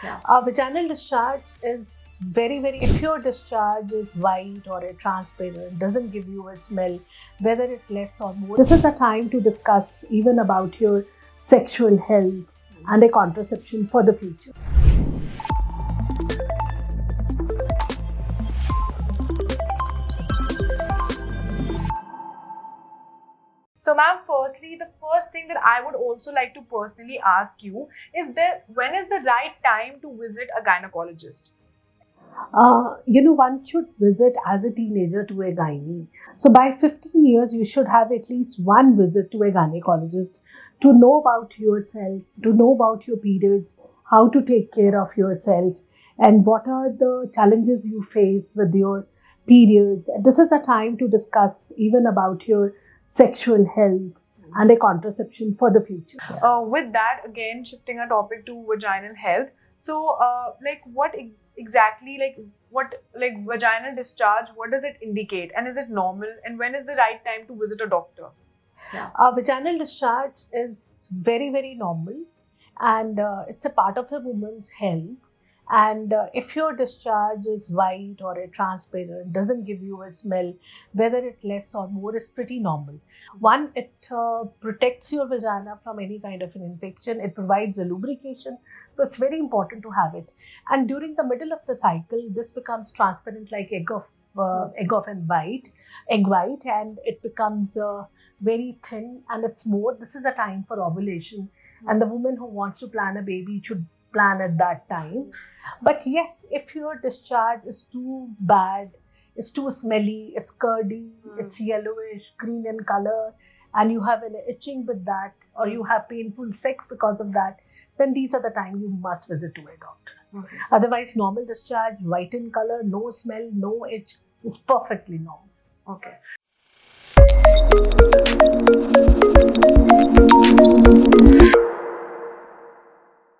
Yeah. Vaginal discharge is very, if your discharge is white or a transparent, doesn't give you a smell, whether it's less or more, this is the time to discuss even about your sexual health and a contraception for the future. So, ma'am, firstly, the first thing that I would also like to personally ask you is when is the right time to visit a gynecologist? One should visit as a teenager to a gynae. So by 15 years, you should have at least one visit to a gynecologist to know about yourself, to know about your periods, how to take care of yourself, and what are the challenges you face with your periods. And this is the time to discuss even about your sexual health and a contraception for the future. With that, again, shifting our topic to vaginal health. So, what exactly, what vaginal discharge, what does it indicate? And is it normal? And when is the right time to visit a doctor? Vaginal discharge is very normal, and it's a part of a woman's health. And if your discharge is white or a transparent, doesn't give you a smell, whether it's less or more, is pretty normal. One, it protects your vagina from any kind of an infection. It provides a lubrication, so it's very important to have it. And during the middle of the cycle, this becomes transparent like egg white, and it becomes very thin and it's more. This is a time for ovulation, and the woman who wants to plan a baby should plan at that time. But yes, if your discharge is too bad, it's too smelly, it's curdy, it's yellowish, green in color, and you have an itching with that, or you have painful sex because of that, then these are the time you must visit to a doctor. Okay. Otherwise, normal discharge, white in color, no smell, no itch, is perfectly normal. Okay.